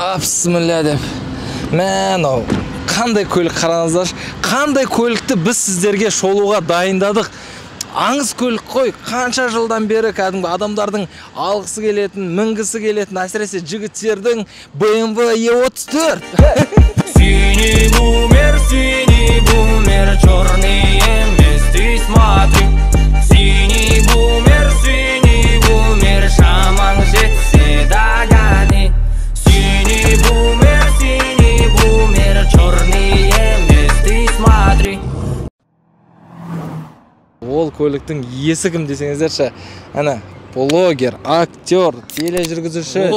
Бисмилля деп. Мынау қандай көлік қараңыздаршы. Қандай көлікті біз сіздерге шолуға дайындадық. Аңыз көлік қой, қанша жылдан бері кәдімгі адамдардың алғысы келетін, мінгісі келетін, әсіресе жігіттердің BMW E34. Синий бумер, черный эмести смотри. Синий бумер, шаман жетсе догони. Синий бумер, черный эмести смотри. Ол көліктің иесі кім десеңіздерші, ана блогер, актер, тележүргізуші.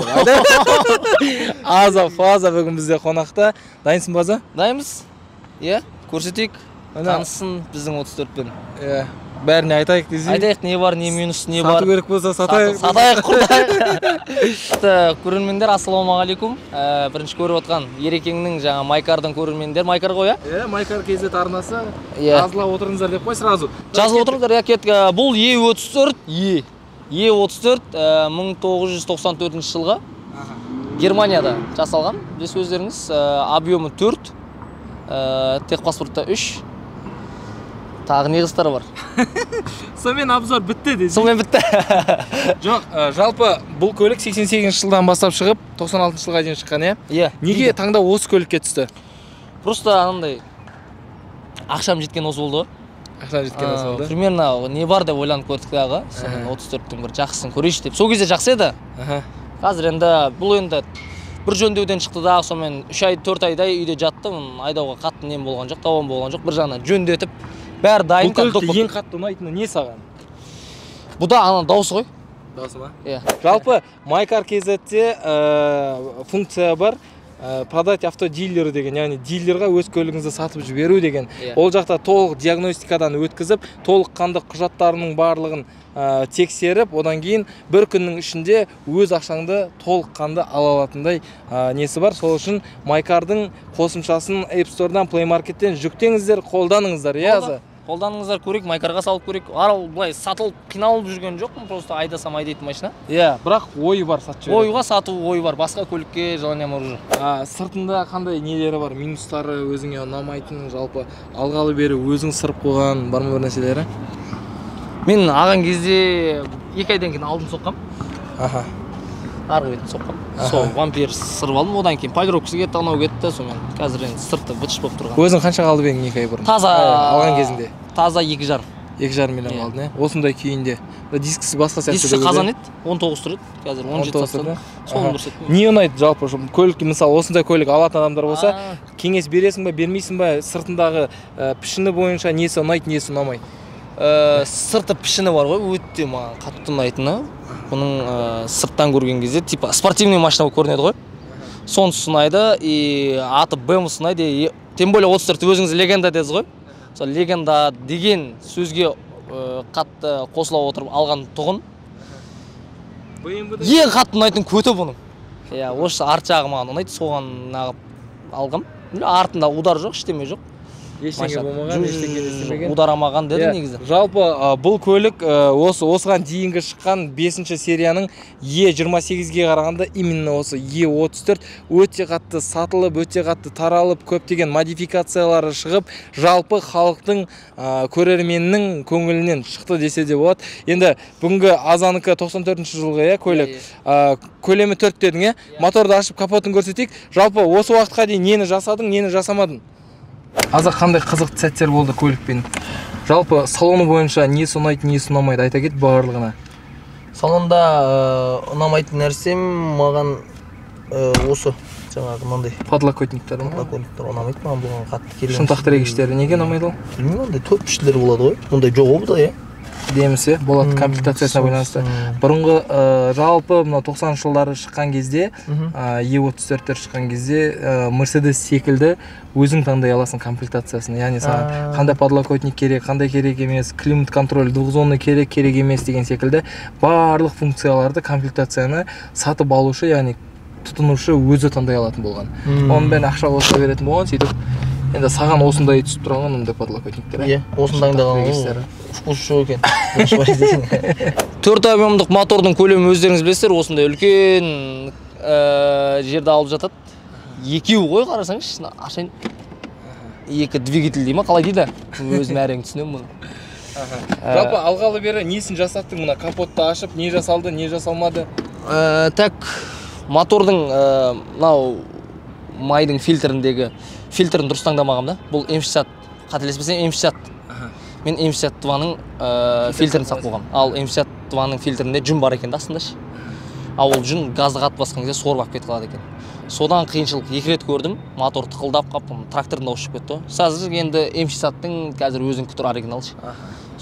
Аза Фаза бүгін бізде қонақта. Дайынсың База? Дайынбыз. Иә, көрсетейік. Таныссын біздің 34-пен. Иә. Бәріне айтайық десей. Айтайық, не бар, не минус, не бар. Сату керек болса сатайық. Сатайық құрдайық. Көрермендер, ассалаумағалейкум. Бірінші көріп отқан Ерекеңнің жаңа Майкардың көрермендер. Майкар ғой, Иә, Майкар KZ арнасы. Иә. Жазыла отырыңыздар деп қой сразу. Жазылып отырыңыздар, иә, кеттік. Бұл E34, E34 1994 жылға Германияда жасалған. Дес өздеріңіз, объемы 4, техпаспортта 3. Тағы не қыстары бар? Сонымен обзор бітті десе. Сонымен бітті. Жоқ, жалпы бұл көлік 88 жылдан бастап шығып, 96 жылға дейін шыққан, иә? Иә. Неге таңда осы көлікке түсті? Просто анандай ақшам жеткен осы болды. Ақшам жеткен осы болды. Примерно не бар деп ойланып көрдік дағы. 34-тің бір жақсысын көрейші деп. Сол кезде жақсы еді. Қазір енді бұл енді бір жөндеуден шықты дағы, сонымен 3 ай, 4 айдай үйде жаттым. Айдауға қатты нем болған жоқ, тауан болған жоқ. Бір жағынан жөндетіп, бәрі дайын. Бұл көлікті ең қатты ұнайтыны не саған? Бұда ана дауысы ғой. Дауысы ма? Иә. Жалпы Майкар KZ-те функция бар. Продать автодилер деген, яғни дилерға өз көлігіңізді сатып жіберу деген. Ол жақта толық диагностикадан өткізіп, толық қанды құжаттарының барлығын тексеріп, одан кейін бір күннің ішінде өз ақшаңды толық қанды ала алатындай несі бар. Сол үшін Майкардың қосымшасын App Store'дан, Play Market'тен жүктеңіздер, қолданыңыздар, иә? Қолданыңыздар, көрейік, Майкарға салып көрейік. Арал бұлай сатылып, қиналып жүрген жоқпын, просто айдасам айдайтын машина. Иә, бірақ ойы бар сатып жібереді. Ойға сату ой бар, басқа көлікке желание бар уже. Сыртында қандай нелері бар, минустары, өзіңе ұнамайтын, жалпы алғалы бері өзің сырып қойған бар ма бір нәрселері? Мен аған кезде 2 айдан кейін алдын соққам. Арғы бетін соққам. Сол вампир сырып алдым, одан кейін погробкасы кетті, анау кетті, сонымен қазір енді сырты бытыш болып тұрған. Өзің қанша қалды бең 2 ай бұрын? Таза алған кезінде? Таза 2,5. 2,5 миллион қалдың, иә? Осындай күйінде. Дискісі басқа сияқты. Дискісі қазан еді, 19 тұр еді, қазір 17 сатсам. Соны көрсеттім. Не ұнайды жалпы көлік, мысалы осындай көлік алатын адамдар болса, кеңес бересің ба, бермейсің ба, сыртындағы пішіні бойынша несі ұнайды, несі ұнамайды? Сырты пішіні бар ғой, өтте маған қатты ұнайтыны. Бұның сырттан көрген кезде типа спортивный машина көрінеді ғой. Сонысы ұнайды, и аты BMW ұнайды. Тем более 34 өзіңіз легенда дедіңіз ғой. Сол легенда деген сөзге қатты қосыла отырып алған тұғын. Ең қатты ұнайтын көті бұның. Иә, осы арт жағы маған ұнайды, соған алғам. Артында удар жоқ, ештеме жоқ. Ештеңе болмаған, ештеңе естімеген. Ударамаған деді негізі. Жалпы бұл көлік осыған дейінгі шыққан 5-ші серияның E28-ге қарағанда именно осы E34 өте қатты сатылып, өте қатты таралып, көптеген модификациялары шығып, жалпы халықтың көрерменнің көңілінен шықты десе де болады. Енді бүгінгі Азаныкі 94-ші жылғы көлік. Көлемі 4 дедің, моторды ашып капотын көрсетейік. Жалпы осы уақытқа дейін нені жасадың, нені жасамадың? Аза қандай қызықты сәттер болды көлікпен? Жалпы салоны бойынша несі ұнайды, несі ұнамайды айта кет барлығына. Салонда ұнамайтын нәрсем маған осы жаңағы мынандай подлокотниктер ұнамайды маған, бұған қатты келген. Шынтақ тірегіштері неге ұнамайды ол? Білмеймін, ондай төрт піштілер болады ғой. Ондай жоқ бұда, иә? Демесе, болады комплектациясына байланысты. Бұрынғы жалпы 90 жылдары шыққан кезде, E34-тер шыққан кезде Mercedes секілді өзің таңдай аласың комплектациясын. Яғни саған қандай подлокотник керек, қандай керек емес, климат контроль, двухзонный керек емес деген секілді барлық функцияларды, комплектацияны сатып алушы, яғни тұтынушы өзі таңдай алатын болған. Оның бәрін ақша қоса беретін болған, сөйтіп енді саған осындай түсіп тұрған ондай подлокотниктер. Иә, осындайдаған вкус жоқ екен. 4 объемдық мотордың көлемі өздеріңіз білесіздер, осындай үлкен жерде алып жатады. Екеуі ғой қарасаңызшы, ашайын. Екі двигатель дей ма, қалай дейді? Өзім әрең түсінемін мұны. Жалпы алғалы бері несін жасаттың мына капотты ашып, не жасалды, не жасалмады? Так, мотордың мынау майдың фильтрін дұрыс таңдамағам да. Бұл М60, қателеспесем М60. Мен М62-ның фильтрін сақ болғам. Ал М62-ның фильтрінде жүн бар екен да астында. Ал ол жүн газды қатып басқан кезде сорып кетіп қалады екен. Содан қиыншылық 2 рет көрдім, мотор тықылдап қап, трактордың дауысы шығып кетті. Қазір енді М60-ның қазір өзінікі тұр оригиналшы.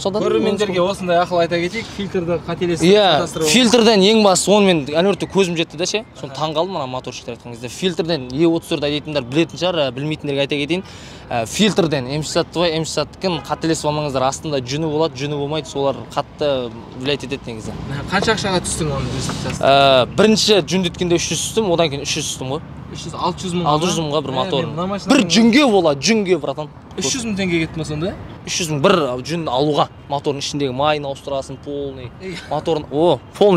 Көрермендерге осындай ақыл айта кетейік, фильтрді қателесіп иә, фильтрден ең басты, оны мен әнөртте көзім жетті да ше. Соны таңғалдым мына моторщиктер айтқан кезде. Фильтрден E34 айтатындар білетін шығар, білмейтіндерге айта кетейін. Фильтрден М60-дің қателесіп алмаңыздар, астында жүні болады, жүні болмайды, солар қатты влиять етеді негізі. Қанша ақшаға түстің оны жасап? Бірінші жүндеткенде 300 түстім, одан кейін 300 түстім ғой. 600 мыңға бір мотор. Бір жүнге болады, жүнге братан. 300 мың теңге кетті ма сонда? 300 мың бір жүн алуға. Мотордың ішіндегі майын ауыстырасың, полный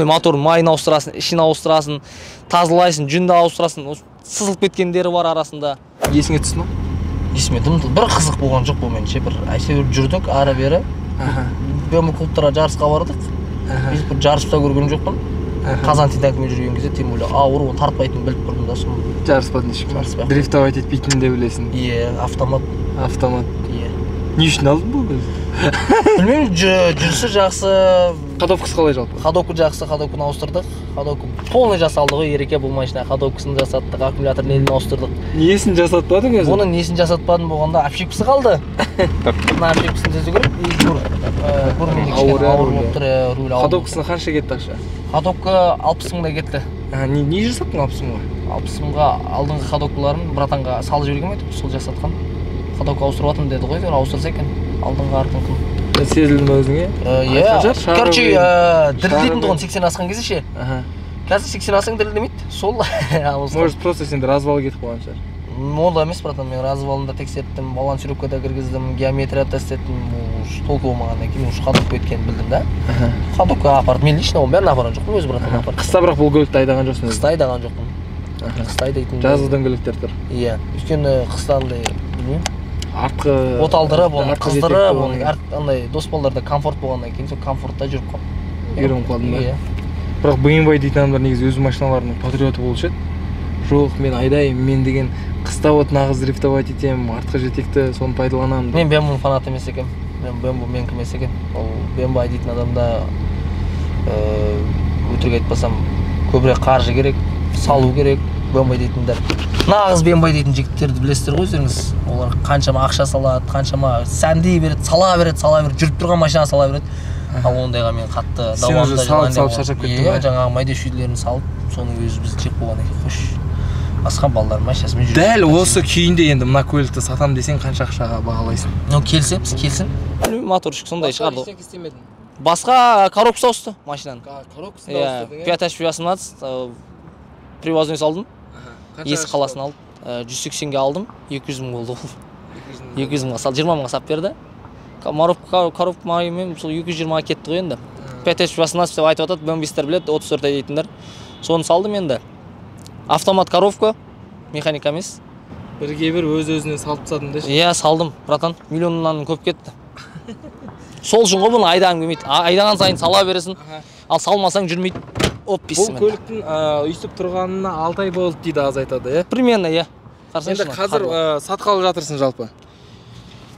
мотордың майын ауыстырасың, ішін ауыстырасың, тазалайсың, жүнді ауыстырасың. Сызылып кеткендері бар арасында. Есіңе түсті ме? Есіме бір қызық болған жоқ бұл меніңше. Бір әйтеуір жүрдік ары бері. BMW клубтарға жарысқа бардық. Біз бір жарыста көрген жоқпын. Қазан титанкімен жүрген кезде тем более ауыр, оны тартпайтынын біліп тұрдым да соны. Жарыспадың ешкім. Дрифтовать етпейтінін де білесің. Иә, автомат. Иә. Не үшін алдың бұл біз? Білмеймін, жүрісі жақсы. Ходовкасы қалай жалпы? Ходовка жақсы, ходовканы ауыстырдық. Ходовка полный жасалды ғой, ереке бұл машина. Ходовкасын жасаттық, аккумулятор нелін ауыстырдық. Несін жасатпадың өзі? Оның несін жасатпадым болғанда общипкасы қалды. Мына общипкасын түзу керек. Ходовкасына қанша кетті ақша? Ходовка 60 мыңдай кетті. Не жасаттың 60 мыңға? 60 мыңға алдыңғы ходовкаларын братанға салып жіберген еді, сол жасатқан. Ходовка ауыстырып атым деді ғой, ауыстырса екен. Алдыңғы артын. Сезілді ме өзіңе? Иә. Короче, дірілдейтін тұғын 80 асқан кезде ше. Қазір 80 асың дірілдемейді. Сол. Может, просто сенде развалы кетіп қалған шығар. Молда емес, братан, мен развалында тексерттім, балансировкада кіргіздім, геометрияда істеттім, толку болмағаннан кейін уж ходовка өткенін білдім да. Ходовка апарып, мен лично оның бәрін апарған жоқпын, өз братан апарып. Қыста бірақ бұл көлікті айдаған жоқсың? Қыста айдаған жоқпын. Қыста айдайтын. Жазғыдан көліктер тұр. Иә, өйткені қыста андай, білмеймін. Артқы оталдырып, оны қыздырып, андай дос балдарда комфорт болғаннан кейін сол комфортта жүріп қалдым. Үйреніп қалдың ба? Бірақ BMW дейтін адамдар негізі өз машиналарының патриоты болушы еді. Жоқ, мен айдаймын, мен деген қыста вот нағыз дрифтовать етемін, артқы жетекті соны пайдаланамын. Мен BMW фанат емес екенмін. Мен BMW менікі емес екен. Ол BMW дейтін адамда өтірік айтпасам көбірек қаржы керек, салу керек. BMW дейтіндер. Нағыз BMW дейтін жігіттерді білесіздер ғой өздеріңіз. Олар қаншама ақша салады, қаншама сәндей береді, сала береді, жүріп тұрған машина сала береді. Ал ондайға мен қатты давамында салып шаршап кеттім. Жаңағы майда шүйділерін салып, соның өзі бізді жеп болған екен. Қош. Басқа балдар машинасымен жүріп. Дәл осы күйінде енді мына көлікті сатам десең қанша ақшаға бағалайсың? Келсеміз. Білмеймін, моторщик сондай шығарды. Басқа коробкасы ауысты машинаның. Коробкасын ауыстырдың, иә? 5H18 привозной салдым. Есік қаласын алдым. 180-ге алдым, 200 мың болды ол. 200 мыңға салды, 20 мыңға сап берді. Коробка майымен сол 220-ға кетті ғой енді. 5H18 деп айтып атады, BMW-стер біледі, 34 дейтіндер. Соны салдым енді. Автомат коробка, механика емес. Бірге бір өз-өзіне салып тастадың да? Иә, салдым, братан. Миллионнан көп кетті. Сол үшін ғой бұны айдағым келмейді. Айдаған сайын сала бересің, ал салмасаң жүрмейді. Бұл көліктің үйсіп тұрғанына 6 ай болды дейді, аз айтады, иә? Примерно, иә. Енді қазір сатқалы жатырсың жалпы?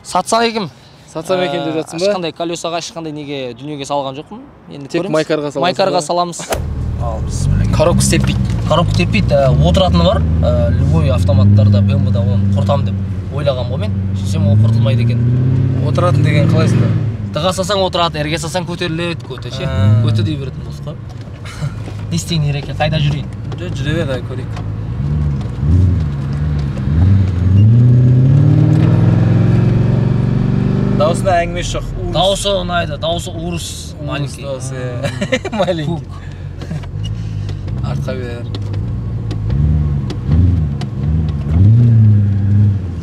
Сатсам екем. Сатсам екен деп жатсың ба? Ешқандай колесаға, ешқандай неге дүниеге салған жоқпын. Тек майкарға саламыз. Майкарға саламыз. Коробка теппейді. Коробка теппейді. Отыратыны бар. Любой автоматтарда, BMW-да оны құртам деп ойлаған ғой мен. Сөйтсем ол құртылмайды екен. Отыратын деген қалайсың да? Дыға сасаң отырады, әрге сасаң көтеріледі, көте дей беретін дос қой. Не істейін ереке, қайда жүрейін? Жүре бер, көрейік. Дауысында әңгімесі жоқ. Дауысы ұнайды, дауысы урус. Маленький. Маленький. Артқа бер.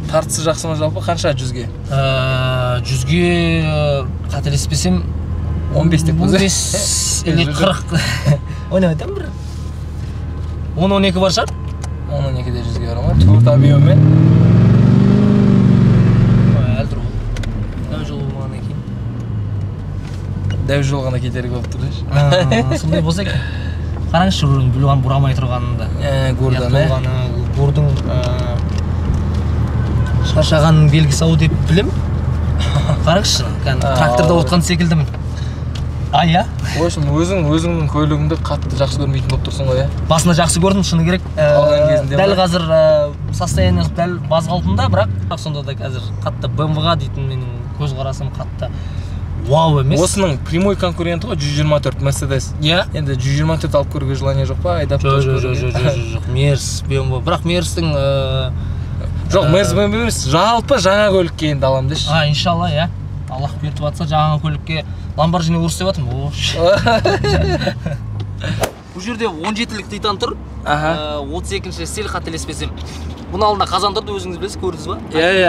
Тартысы жақсы ма жалпы? Қанша 100-ге? 100-ге қателеспесем 15 деп көзі? 15 или 40. Ойнап айтам бір. 10-12 бар шығар? 10-12'de 100'ge var ama 4 avionмен. Әлі тұр ғой. Дәу жол болғаннан кейін. Дәу жол ғана кетері көп тұр. Сондай болса екен. Қараңызшы, білуан бұрамай тұрғанында. Көрдім, Көрдің шаршағанның белгісі ау деп білем. Қараңызшы, тракторда отқан секілдімін. Я? В общем, өзіңнің көлігіңді қатты жақсы көрмейтін болып тұрсың ғой, Басында жақсы көрдім, шыны керек. Алған кезінде дәл қазір состояние дәл баз қалпында, бірақ сонда да қазір қатты BMW-ға дейтін менің көзқарасым қатты вау емес. Осының прямой конкуренті ғой 124 Mercedes. Енді 124 алып көруге желание жоқ па? Айдап Жоқ, Мерс, BMW. Бірақ Мерстің жоқ, Мерс BMW емес, жалпы жаңа көлікке енді аламын деші. Иншалла, Аллах беріп жатса жаңа көлікке Lamborghini Urus деп жатырмын. Бұл жерде 17-лік Титан тұр. 32-ші стиль, қателеспесем. Бұның алдында қазан тұрды, өзіңіз білесіз, көрдіңіз ба?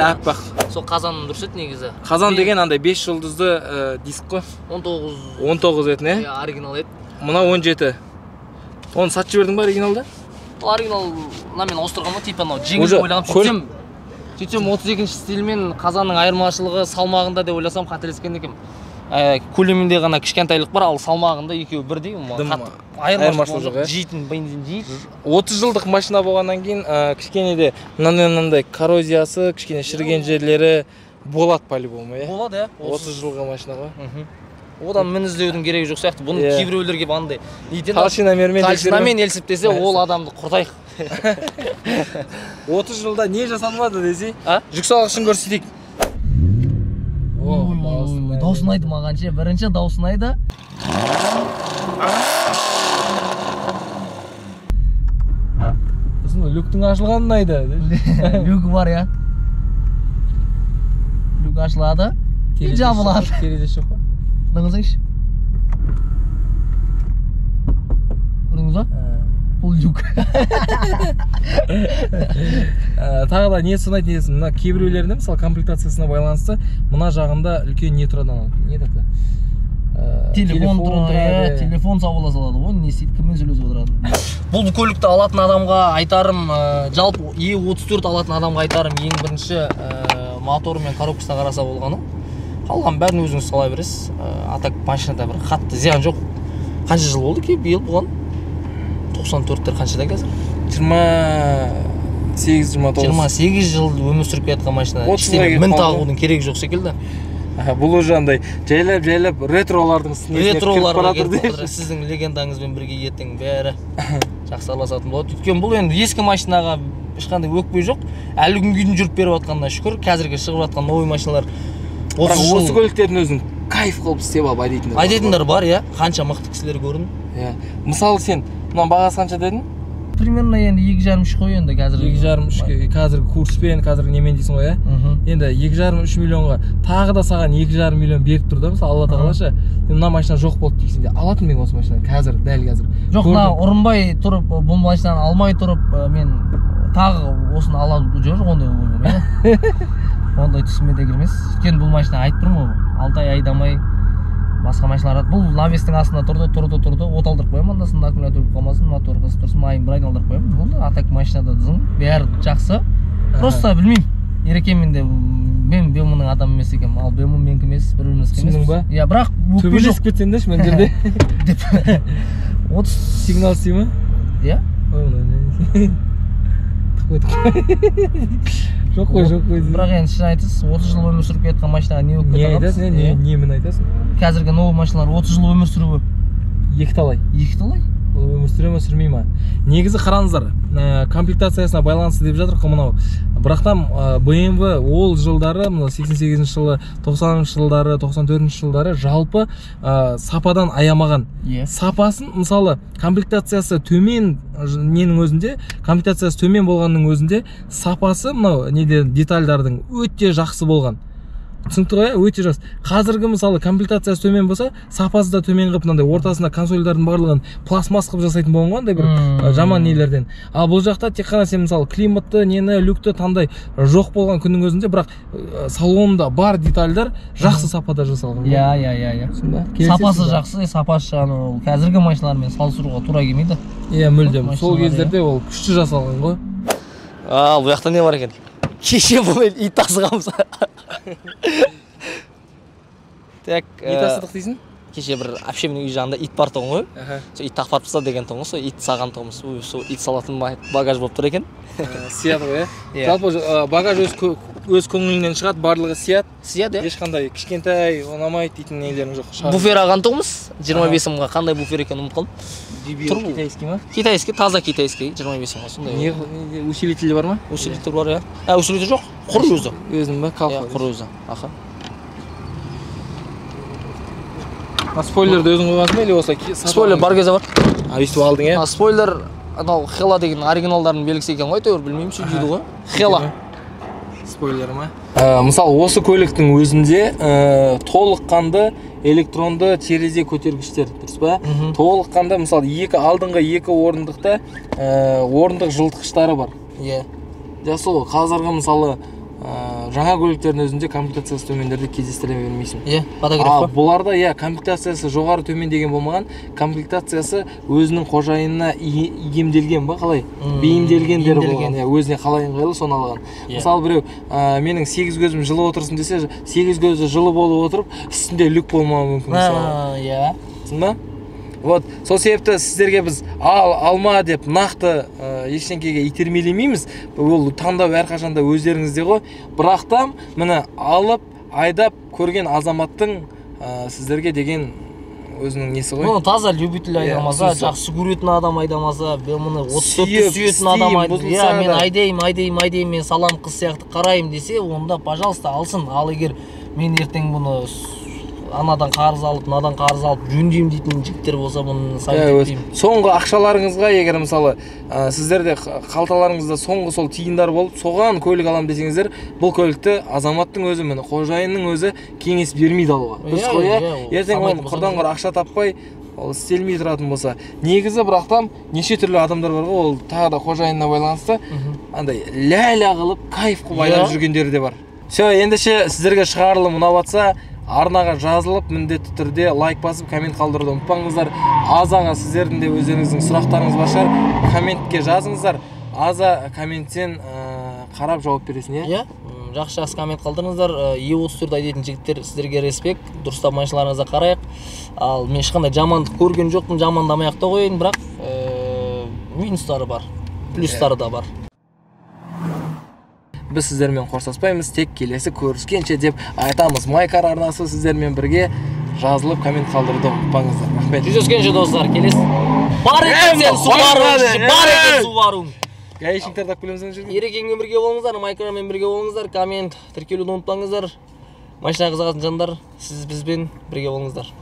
Аппақ. Сол қазанның дұрыс еді негізі. Қазан деген андай 5 жұлдызды диск қой. 19 етін, оригинал еді. Мына 17. Оны сатшы бердің ба оригиналда? Бұл оригинал мен ауыстырғанмын, типа жеңіл ойлағам. Сөйтсем 32-ші стильмен қазанның айырмашылығы салмағында деп ойласам қателескен екенмін. Көлемінде ғана кішкентайлық бар, ал салмағында екеуі бірдей. Айырмашылық жоқ, жейтін бензин жейді. 30 жылдық машина болғаннан кейін кішкене де мынандай коррозиясы, кішкене шіріген жерлері болады по-любому, Болады, 30 жылғы машина ғой. Одан мін іздеудің керегі жоқ сияқты. Бұны кейбіреулерге бандай талшинамен елсіптесе, ол адамды құртайық. 30 жылда не жасалмады десе, жүк салғышын көрсетейік. Даусын айды мағанше, бірінші даусын айды. Люктің ашылғанын айды. Люк бар, Люк ашылады. Жабылады. Терезе жоқ па? Дыңызайшы. Көрдіңіз ба? Бұл люк. Тағы да не сынайды десін, мына кейбіреулерінде мысалы комплектациясына байланысты мына жағында үлкен не тұрады анау. Не деді? Телефон тұрады, телефон сауала салады ғой, не істейді, кіммен сөйлесіп отырады. Бұл көлікті алатын адамға айтарым, жалпы E34 алатын адамға айтарым, ең бірінші моторы мен коробкасына қараса болғаны. Қалған бәрін өзіңіз сала бересіз. Атак машинада бір қатты зиян жоқ. Қанша жыл болды ке, биыл бұған? 94-тер қаншада қазір? 28 жыл өмір сүріп кеткен машина. Мін тағудың керегі жоқ секілді. Бұл уже андай жайлап ретролардың үстіне кіріп баратыр. Сіздің легендаңызбен бірге ертең бәрі жақсы араласатын болады. Өйткені бұл енді ескі машинаға ешқандай өкпе жоқ. Әлі күнге дейін жүріп беріп жатқанына шүкір. Қазіргі шығып жатқан новый машиналар осы көліктердің өзін кайф қылып істеп алып айдайтындар бар, қанша мықты кісілер көрдім. Мысалы сен мына бағасы қанша дедin? Примерно енді 2,5-3 қой енді қазір. 2,5-3 қазіргі курспен, қазіргі немен дейсің ғой, Енді 2,5-3 миллионға тағы да саған 2,5 миллион беріп тұр да, мысалы Алла тағалашы. Мына машина жоқ болды дейсің де, алатын мен осы машинаны қазір, дәл қазір. Жоқ, мына ұрынбай тұрып, бұл машинаны алмай тұрып, мен тағы осыны алады жоқ, ондай ойым. Ондай түсіме де кірмес. Өйткені бұл машина айтып тұрмын ғой, 6 ай айдамай басқа машиналар алады. Бұл навестің астында тұрды, от алдырып қоямын, андасында аккумулятор қалмасын, мотор қызып тұрсын, майын бір айналдырып қоямын. Болды, атак машинада дызың, бәрі жақсы. Просто білмеймін. Ерекемен де мен BMW-ның адам емес екенмін, ал BMW менікі емес, бір-біріміз емес. Түсіндің ба? Бірақ төбелесіп кетсен деші мен жерде. Сигнал істей ма? Жоқ қой. Бірақ енді шын айтасыз, 30 жыл өмір сүріп кеткен машинаға не өкпе тағамыз? Немен айтасың? Қазіргі новый машиналар 30 жыл өмір сүруі. Екі талай? Өмір сүре ме, сүрмей ма? Негізі қараңыздар, комплектациясына байланысты деп жатыр қымынау. Бірақтан BMW ол жылдары, 88 жылы, 90 жылдары, 94 жылдары жалпы сападан аямаған. Сапасын, мысалы, комплектациясы төмен ненің өзінде, комплектациясы төмен болғанның өзінде, сапасы, детальдардың өте жақсы болған. түсінікті ғой, өте жас. Қазіргі мысалы комплектациясы төмен болса, сапасы да төмен қылып, мынандай ортасында консольдардың барлығын пластмасс қылып жасайтын болған ғой, андай бір жаман нелерден. Ал бұл жақта тек қана сен мысалы климатты, нені, люкті таңдай жоқ болған күннің өзінде, бірақ салонында бар детальдар жақсы сапада жасалған. Сапасы жақсы, сапасы аны қазіргі машиналармен салыстыруға тура келмейді. Иә, мүлдем. Сол кездерде ол күшті жасалған ғой. Бұл жақта не бар екен? Кеше бұл ит тасығамыз. Так, ит тасыдық дейсің? Кеше бір общественный үй жағында ит бар тұғын ғой. Сол ит тақпарып тастады деген тұғын, сол ит саған тұғымыз. Сол ит салатын багаж болып тұр екен. Сияды ғой, иә? Жалпы багаж өз көңілінен шығады, барлығы сияды. Сияды, иә? Ешқандай кішкентай, ұнамайды дейтін нелерің жоқ. Буфер алған тұғымыз. 25 мыңға қандай буфер екенін ұмытып қалдым. Китайский ма? Китайский, таза китайский, 25 мыңға сондай. Не усилителі бар ма? Усилитель бар, иә. Усилитель жоқ, құр өзі. Өзінің ба? Қалқы. Құр өзі. Аха. Спойлерді өзің қойғансың ба, или осы? Спойлер бар кезде бар. Өйстіп алдың, иә? Спойлер, анау Хела деген оригиналдардың белгісі екен ғой, әйтеуір білмеймін, сөйтеді ғой. Хела. Спойлер ма? Мысалы, осы көліктің өзінде толыққанды электронды терезе көтергіштер, дұрыс па? Толыққанды, мысалы, алдыңғы екі орындықта орындық жылытқыштары бар. Иә. Жақсы ғой, қазіргі мысалы жаңа көліктердің өзінде комплектациясы төмендерді кездестіре бермейсің. Иә, подогрев па? Бұларда комплектациясы жоғары төмен деген болмаған, комплектациясы өзінің қожайынына иемделген ба, қалай? Бейімделгендері болған, өзіне қалай ыңғайлы соны алған. Мысалы біреу менің 8 көзім жылы отырсын десе, 8 көзі жылы болып отырып, үстінде люк болмауы мүмкін. Иә. Түсін ба? Вот, сол себепті сіздерге біз алма деп нақты ештеңкеге итермелемейміз. Ол таңдау әрқашанда өздеріңізде ғой. Бірақ та міне алып, айдап көрген азаматтың сіздерге деген өзінің несі ғой. Мұны таза любитель айдамаса, жақсы көретін адам айдамаса, мұны отты сүйетін адам айдамаса, мен айдайым, мен салам қыз сияқты қарайым десе, онда, пожалуйста, алсын. Ал егер мен ертең бұны анадан қарыз алып, мынадан қарыз алып жөндеймін дейтін жігіттер болса, бұны совет етпеймін. Соңғы ақшаларыңызға егер мысалы сіздерде қалталарыңызда соңғы сол тиындар болып, соған көлік алам десеңіздер, бұл көлікті азаматтың өзі, міне қожайынның өзі кеңес бермейді алуға. Дұрыс қой, ертең оны құрдан құр ақша таппай, ол істелмей тұратын болса. Негізі бірақтан неше түрлі адамдар бар ғой, ол тағы да қожайынына байланысты, андай ля-ля қылып, кайф қылып айдап жүргендері де бар. Все, ендеше сіздерге шығарылым ұнап жатса, арнаға жазылып, міндетті түрде лайк басып, коммент қалдыруды ұмытпаңыздар. Азаға сіздердің де өздеріңіздің сұрақтарыңыз бар шығар, комментке жазыңыздар. Аза комменттен қарап жауап бересің, иә? Жақсы коммент қалдырыңыздар. E34 айдайтын жігіттер, сіздерге респект. Дұрыстап машиналарыңызға қарайық. Ал мен ешқандай жамандық көрген жоқпын, жамандамай ақ та қояйын, бірақ минустары бар, плюстары да бар. Біз сіздермен қоштаспаймыз, тек келесі көріскенше деп айтамыз. Майкар арнасы сіздермен бірге жазылып, коммент қалдыруды ұмытпаңыздар. Рахмет. Жүздескенше достар, келесі. Бар екен сен Subaru, бар екен Subaru. Гаишниктер тап келеміз жүрген. Ерекеңмен бірге болыңыздар, Майкармен бірге болыңыздар, коммент, тіркелуді ұмытпаңыздар. Машина қызығатын жандар, сіз бізбен бірге болыңыздар.